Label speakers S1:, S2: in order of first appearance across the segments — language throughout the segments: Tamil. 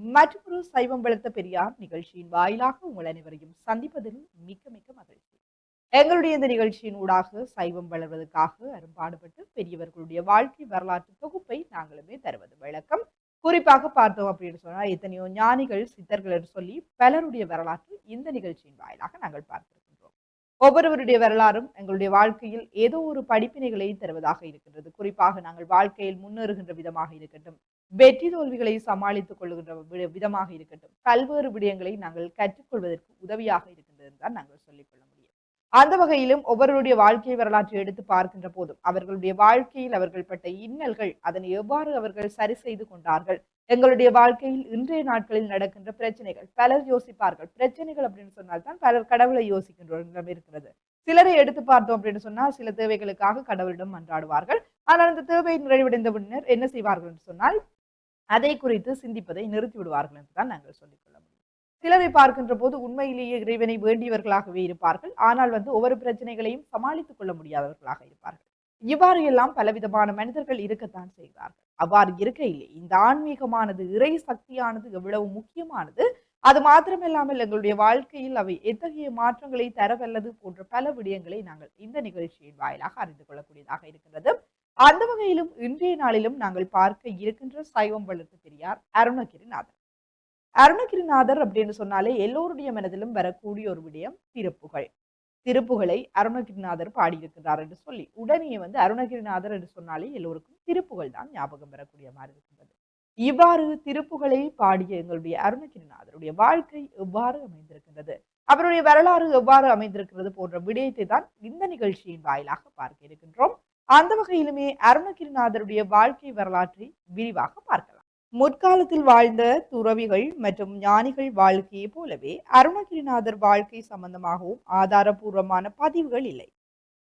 S1: மற்றொரு சைவம் வளர்த்த பெரியார் நிகழ்ச்சியின் வாயிலாக உங்கள் அனைவரையும் சந்திப்பதில் மிக்க மிக்க மகிழ்ச்சி. எங்களுடைய இந்த நிகழ்ச்சியின் ஊடாக சைவம் வளர்வதற்காக அரும்பாடுபட்டு பெரியவர்களுடைய வாழ்க்கை வரலாற்று தொகுப்பை நாங்களுமே தருவது வழக்கம். குறிப்பாக பார்த்தோம் அப்படின்னு சொன்னா எத்தனையோ ஞானிகள் சித்தர்கள் என்று சொல்லி பலருடைய வரலாற்று இந்த நிகழ்ச்சியின் வாயிலாக நாங்கள் பார்த்திருக்கின்றோம். ஒவ்வொருவருடைய வரலாறும் எங்களுடைய வாழ்க்கையில் ஏதோ ஒரு படிப்பினைகளை தருவதாக இருக்கின்றது. குறிப்பாக நாங்கள் வாழ்க்கையில் முன்னேறுகின்ற விதமாக இருக்கட்டும், வெற்றி தோல்விகளை சமாளித்துக் கொள்ளுகின்ற விதமாக இருக்கட்டும், பல்வேறு விடயங்களை நாங்கள் கற்றுக்கொள்வதற்கு உதவியாக இருக்கின்றது தான் நாங்கள் சொல்லிக் கொள்ள முடியும். அந்த வகையிலும் ஒவ்வொருடைய வாழ்க்கை வரலாற்றை எடுத்து பார்க்கின்ற போதும் அவர்களுடைய வாழ்க்கையில் அவர்கள் பட்ட இன்னல்கள் அதனை எவ்வாறு அவர்கள் சரி செய்து கொண்டார்கள், எங்களுடைய வாழ்க்கையில் இன்றைய நாட்களில் நடக்கின்ற பிரச்சனைகள் பலர் யோசிப்பார்கள். பிரச்சனைகள் அப்படின்னு சொன்னால்தான் பலர் கடவுளை யோசிக்கின்ற இருக்கிறது. சிலரை எடுத்து பார்த்தோம் அப்படின்னு சொன்னா சில தேவைகளுக்காக கடவுளிடம் மன்றாடுவார்கள். ஆனால் அந்த தேவை நிறைவடைந்த பின்னர் என்ன செய்வார்கள் என்று சொன்னால் அதை குறித்து சிந்திப்பதை நிறுத்தி விடுவார்கள் என்றுதான் நாங்கள் சொல்லிக் கொள்ள முடியும். சிலரை பார்க்கின்ற போது உண்மையிலேயே இறைவனை வேண்டியவர்களாகவே இருப்பார்கள். ஆனால் ஒவ்வொரு பிரச்சனைகளையும் சமாளித்துக் கொள்ள முடியாதவர்களாக இருப்பார்கள். இவ்வாறு எல்லாம் பலவிதமான மனிதர்கள் இருக்கத்தான் செய்கிறார்கள். அவ்வாறு இருக்கையிலே இந்த ஆன்மீகமானது இறை சக்தியானது எவ்வளவு முக்கியமானது, அது மாத்திரமில்லாமல் எங்களுடைய வாழ்க்கையில் அவை எத்தகைய மாற்றங்களை தரவல்லது போன்ற பல விடயங்களை நாங்கள் இந்த நிகழ்ச்சியின் வாயிலாக அறிந்து கொள்ளக்கூடியதாக இருக்கின்றது. அந்த வகையிலும் இன்றைய நாளிலும் நாங்கள் பார்க்க இருக்கின்ற சைவம் வளர்த்து பெரியார் அருணகிரிநாதர். அருணகிரிநாதர் அப்படின்னு சொன்னாலே எல்லோருடைய மனதிலும் வரக்கூடிய ஒரு விடயம் திருப்புகழ். திருப்புகளை அருணகிரிநாதர் பாடியிருக்கிறார் என்று சொல்லி உடனே அருணகிரிநாதர் என்று சொன்னாலே எல்லோருக்கும் திருப்புகழ் தான் ஞாபகம் வரக்கூடிய மாதிரி இருக்கின்றது. இவ்வாறு திருப்புகளை பாடிய எங்களுடைய அருணகிரிநாதருடைய வாழ்க்கை எவ்வாறு அமைந்திருக்கின்றது, அவருடைய வரலாறு எவ்வாறு அமைந்திருக்கிறது போன்ற விடயத்தை தான் இந்த நிகழ்ச்சியின் வாயிலாக பார்க்க இருக்கின்றோம். அந்த வகையிலுமே அருணகிரிநாதருடைய வாழ்க்கை வரலாற்றை விரிவாக பார்க்கலாம். முற்காலத்தில் வாழ்ந்த துறவிகள் மற்றும் ஞானிகள் வாழ்க்கையை போலவே அருணகிரிநாதர் வாழ்க்கை சம்பந்தமாகவும் ஆதாரபூர்வமான பதிவுகள் இல்லை.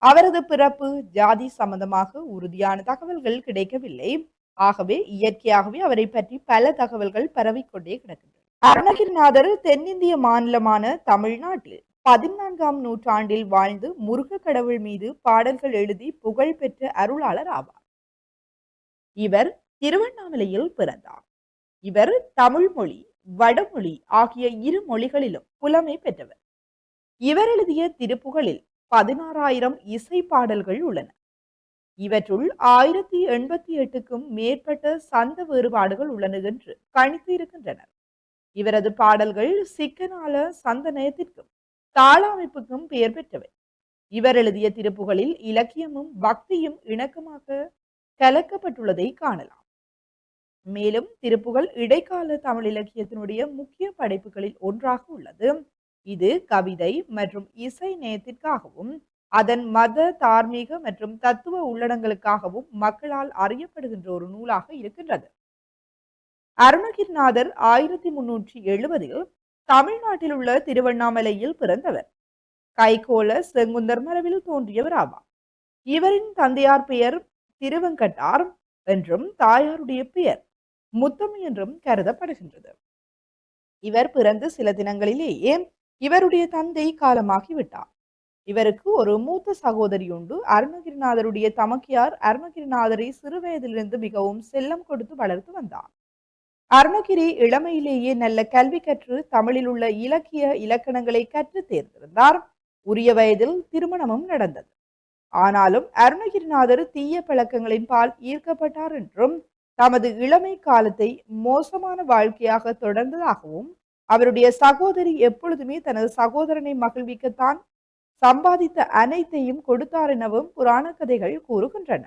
S1: அவரது பிறப்பு ஜாதி சம்பந்தமாக உறுதியான தகவல்கள் கிடைக்கவில்லை. ஆகவே இயற்கையாகவே அவரை பற்றி பல தகவல்கள் பரவிக்கொண்டே கிடக்கின்றன. அருணகிரிநாதர் தென்னிந்திய மாநிலமான தமிழ்நாட்டில் 14ஆம் நூற்றாண்டில் வாழ்ந்து முருக கடவுள் மீது பாடல்கள் எழுதி புகழ் பெற்ற அருளாளர் ஆவார். இவர் திருவண்ணாமலையில் பிறந்தார். இவர் தமிழ் மொழி, வடமொழி ஆகிய இரு மொழிகளிலும் புலமை பெற்றவர். இவர் எழுதிய திருப்புகளில் 16,000 இசை பாடல்கள் உள்ளன. இவற்றுள் 1088க்கும் மேற்பட்ட சந்த வேறுபாடுகள் உள்ளன என்று கணித்து இருக்கின்றனர். இவரது பாடல்கள் சிக்கனால சந்த நயத்திற்கும் தாள அமைப்புக்கும் பெயர் பெற்றவை. இவர் எழுதிய திருப்புகளில் இலக்கியமும் பக்தியும் இணக்கமாக கலக்கப்பட்டுள்ளதை காணலாம். மேலும் திருப்புகழ் இடைக்கால தமிழ் இலக்கியத்தினுடைய முக்கிய படைப்புகளில் ஒன்றாக உள்ளது. இது கவிதை மற்றும் இசை நேயத்திற்காகவும் அதன் மத, தார்மீக மற்றும் தத்துவ உள்ளடங்களுக்காகவும் மக்களால் அறியப்படுகின்ற ஒரு நூலாக இருக்கின்றது. அருணகிரிநாதர் 1370 தமிழ்நாட்டில் உள்ள திருவண்ணாமலையில் பிறந்தவர். கைகோள செங்குந்தர் மரபில் தோன்றியவர் ஆவார். இவரின் தந்தையார் பெயர் திருவெங்கட்டார் என்றும் தாயாருடைய பெயர் முத்தமி என்றும் கருதப்படுகின்றது. இவர் பிறந்து சில தினங்களிலேயே இவருடைய தந்தை காலமாகிவிட்டார். இவருக்கு ஒரு மூத்த சகோதரி உண்டு. அருணகிரிநாதருடைய தமக்கையார் அருணகிரிநாதரை சிறுவயதிலிருந்து மிகவும் செல்லம் கொடுத்து வளர்த்து வந்தார். அருணகிரி இளமையிலேயே நல்ல கல்வி கற்று தமிழில் உள்ள இலக்கிய இலக்கணங்களை கற்று தேர்ந்திருந்தார். உரிய வயதில் திருமணமும் நடந்தது. ஆனாலும் அருணகிரிநாதர் தீய பழக்கங்களின் பால் ஈர்க்கப்பட்டார் என்றும் தமது இளமை காலத்தை மோசமான வாழ்க்கையாக தொடர்ந்ததாகவும் அவருடைய சகோதரி எப்பொழுதுமே தனது சகோதரனை மகிழ்விக்கத்தான் சம்பாதித்த அனைத்தையும் கொடுத்தார் எனவும் புராண கதைகள் கூறுகின்றன.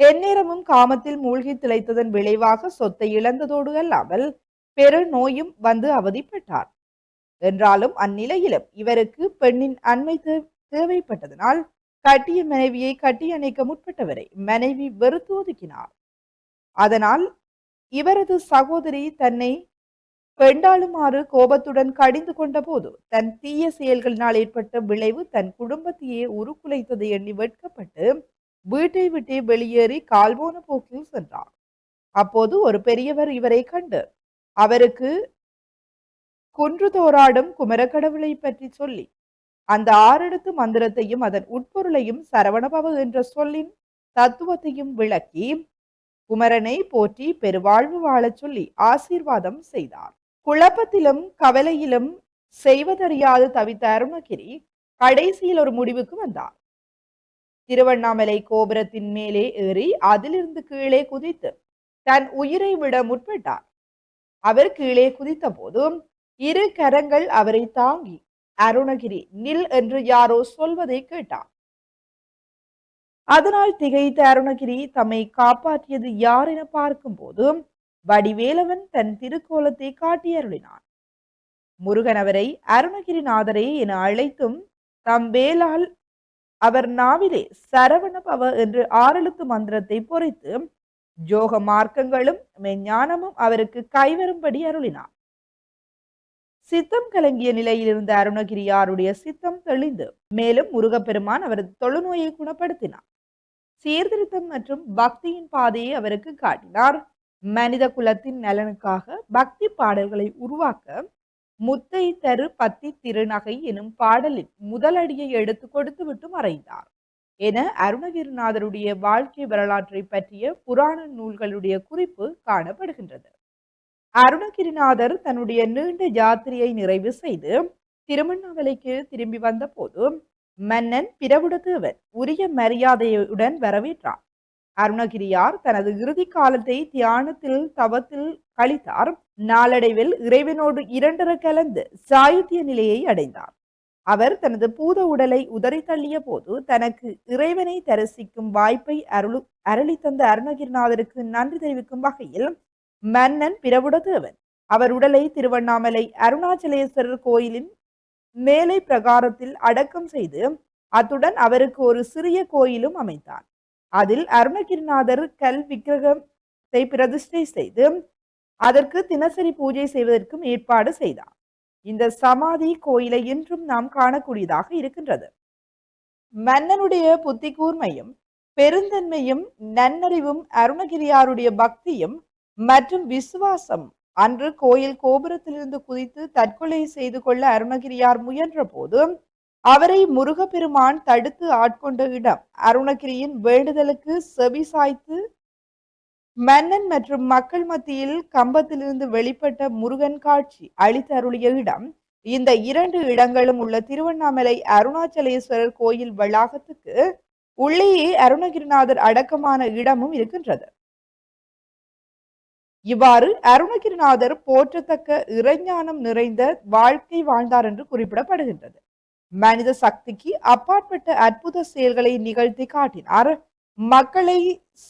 S1: எந்நேரமும் காமத்தில் மூழ்கி திளைத்ததன் விளைவாக சொத்தை இழந்ததோடு அல்லாமல் பெரு நோயும் வந்து அவதிப்பட்டார். என்றாலும் அந்நிலையிலும் இவருக்கு பெண்ணின் அண்மை தேவைப்பட்டதனால் கட்டிய மனைவியை கட்டியணைக்க முற்பட்டவரை மனைவி வெறுத்து ஒதுக்கினார். அதனால் இவரது சகோதரி தன்னை பெண்டாளுமாறு கோபத்துடன் கடிந்து கொண்ட போது தன் தீய செயல்களினால் ஏற்பட்ட விளைவு தன் குடும்பத்தையே உருக்குலைத்ததை எண்ணி வெட்கப்பட்டு வீட்டை விட்டே வெளியேறி கால்போன போக்கில் சென்றார். அப்போது ஒரு பெரியவர் இவரை கண்டு அவருக்கு குன்றுதோறாடும் குமரக்கடவுளை பற்றி சொல்லி அந்த 6 மந்திரத்தையும் அதன் உட்பொருளையும் சரவணபவ என்ற சொல்லின் தத்துவத்தையும் விளக்கி குமரனை போற்றி பெருவாழ்வு வாழச் சொல்லி ஆசீர்வாதம் செய்தார். குழப்பத்திலும் கவலையிலும் செய்வதறியாது தவித்த அருணகிரி கடைசியில் ஒரு முடிவுக்கு வந்தார். திருவண்ணாமலை கோபுரத்தின் மேலே ஏறி அதிலிருந்து கீழே குதித்து தன் உயிரை விட முற்பட்டார். அவர் கீழே குதித்த போதும் இரு கரங்கள் அவரை தாங்கி அருணகிரி நில் என்று யாரோ சொல்வதை கேட்டார். அதனால் திகைத்த அருணகிரி தம்மை காப்பாற்றியது யார் என பார்க்கும் போதும் வடிவேலவன் தன் திருக்கோலத்தை காட்டி அருளினான். முருகன் அவரை அருணகிரிநாதரே என அழைத்தும் தம் வேலால் அவர் நாவிலே சரவண பவ என்று 6 எழுத்து மந்திரத்தை பொறித்து ஜோக மார்க்கங்களும் மெஞ்ஞானமும் அவருக்கு கைவரும்படி அருளினார். சித்தம் கலங்கிய நிலையில் இருந்த அருணகிரியாருடைய சித்தம் தெளிந்து மேலும் முருகப்பெருமான் அவரது தொழுநோயை குணப்படுத்தினார். சீர்திருத்தம் மற்றும் பக்தியின் பாதையை அவருக்கு காட்டினார். மனித குலத்தின் நலனுக்காக பக்தி பாடல்களை உருவாக்க முத்தை தரு பத்தி திருநகை எனும் பாடலின் முதலடியை எடுத்து கொடுத்து விட்டு மறைந்தார் என அருணகிரிநாதருடைய வாழ்க்கை வரலாற்றை பற்றிய புராண நூல்களுடைய குறிப்பு காணப்படுகின்றது. அருணகிரிநாதர் தன்னுடைய நீண்ட யாத்திரையை நிறைவு செய்து திருவண்ணாமலைக்கு திரும்பி வந்த போது மன்னன் பிரபுடதேவன் உரிய மரியாதையுடன் வரவேற்றார். அருணகிரியார் தனது இறுதி காலத்தை தியானத்தில் தவத்தில் கழித்தார். நாளடைவில் இறைவனோடு இரண்டர கலந்து சாயுத்திய நிலையை அடைந்தார். அவர் தனது பூத உடலை உதறி தள்ளிய போது தனக்கு இறைவனை தரிசிக்கும் வாய்ப்பை அருளி தந்த அருணகிரிநாதருக்கு நன்றி தெரிவிக்கும் வகையில் மன்னன் பிரபுடதேவன் அவர் உடலை திருவண்ணாமலை அருணாச்சலேஸ்வரர் கோயிலின் மேலை பிரகாரத்தில் அடக்கம் செய்து அத்துடன் அவருக்கு ஒரு சிறிய கோயிலும் அமைத்தார். அதில் அருணகிரிநாதர் கல் விக்கிரகத்தை பிரதிஷ்டை செய்து அதற்கு தினசரி பூஜை செய்வதற்கும் ஏற்பாடு செய்தார். இந்த சமாதி கோயிலை இன்றும் நாம் காணக்கூடியதாக இருக்கின்றது. மன்னனுடைய புத்தி கூர்மையும் பெருந்தன்மையும் நன்னறிவும் அருணகிரியாருடைய பக்தியும் மற்றும் விசுவாசம் அன்று கோயில் கோபுரத்திலிருந்து குதித்து தற்கொலை செய்து கொள்ள அருணகிரியார் முயன்ற போது அவரை முருகப்பெருமான் தடுத்து ஆட்கொண்ட இடம். அருணகிரியின் வேண்டுதலுக்கு செவி சாய்த்து மன்னன் மற்றும் மக்கள் மத்தியில் கம்பத்திலிருந்து வெளிப்பட்ட முருகன் காட்சி அளித்து அருளிய இடம். இந்த 2 இடங்களும் உள்ள திருவண்ணாமலை அருணாச்சலேஸ்வரர் கோயில் வளாகத்துக்கு உள்ளேயே அருணகிரிநாதர் அடக்கமான இடமும் இருக்கின்றது. இவ்வாறு அருணகிரிநாதர் போற்றத்தக்க இறைஞானம் நிறைந்த வாழ்க்கை வாழ்ந்தார் என்று குறிப்பிடப்படுகின்றது. மனித சக்திக்கு அப்பாற்பட்ட அற்புத செயல்களை நிகழ்த்தி காட்டினார். மக்களை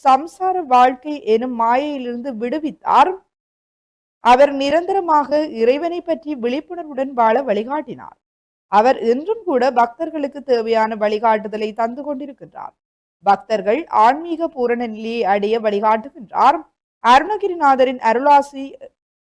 S1: சம்சார வாழ்க்கை எனும் மாயையிலிருந்து விடுவித்தார். அவர் நிரந்தரமாக இறைவனை பற்றி விழிப்புணர்வுடன் வாழ வழிகாட்டினார். அவர் இன்றும் கூட பக்தர்களுக்கு தேவையான வழிகாட்டுதலை தந்து கொண்டிருக்கின்றார். பக்தர்கள் ஆன்மீக பூரண நிலையை அடைய வழிகாட்டுகின்றார். அருணகிரிநாதரின் அருளாசி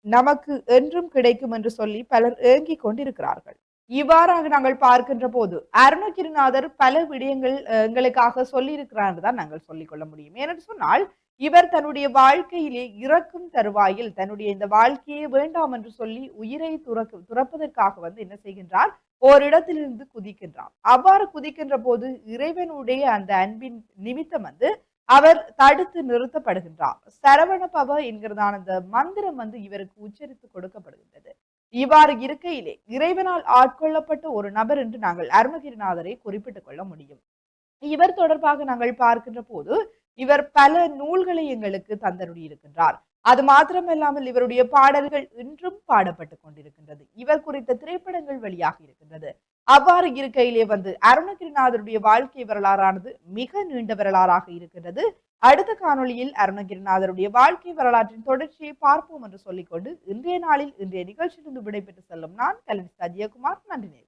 S1: நமக்கு என்றும் கிடைக்கும் என்று சொல்லி பலர் ஏங்கிக் கொண்டிருக்கிறார்கள். இவ்வாறாக நாங்கள் பார்க்கின்ற போது அருணகிரிநாதர் பல விடயங்கள் எங்களுக்காக சொல்லி இருக்கிறார் தான் நாங்கள் சொல்லிக்கொள்ள முடியும். ஏனென்று சொன்னால் இவர் தன்னுடைய வாழ்க்கையிலே இறக்கும் தருவாயில் தன்னுடைய இந்த வாழ்க்கையே வேண்டாம் என்று சொல்லி உயிரை துறப்பதற்காக என்ன செய்கின்றார், ஓரிடத்திலிருந்து குதிக்கின்றார். அவ்வாறு குதிக்கின்ற போது இறைவனுடைய அந்த அன்பின் நிமித்தம் அவர் தடுத்து நிறுத்தப்படுகின்றார். சரவண பவ என்கிறதான அந்த மந்திரம் இவருக்கு உச்சரித்து கொடுக்கப்படுகின்றது. இவ்வாறு இருக்கையிலே இறைவனால் ஆட்கொள்ளப்பட்ட ஒரு நபர் என்று நாங்கள் அருணகிரிநாதரை குறிப்பிட்டுக் கொள்ள முடியும். இவர் தொடர்பாக நாங்கள் பார்க்கின்ற போது இவர் பல நூல்களை எங்களுக்கு தந்தருளி இருக்கின்றார். அது மாத்திரமல்லாமல் இவருடைய பாடல்கள் இன்றும் பாடப்பட்டுக் கொண்டிருக்கின்றது. இவர் குறித்த திரைப்படங்கள் வெளியாக இருக்கின்றது. அவ்வாறு இருக்கையிலே அருணகிரிநாதருடைய வாழ்க்கை வரலாறானது மிக நீண்ட வரலாறாக இருக்கின்றது. அடுத்த காணொளியில் அருணகிரிநாதருடைய வாழ்க்கை வரலாற்றின் தொடர்ச்சியை பார்ப்போம் என்று சொல்லிக்கொண்டு இன்றைய நாளில் இன்றைய நிகழ்ச்சியிலிருந்து விடைபெற்று செல்லும் நான் கலைஞர் அஜயகுமார். நன்றி.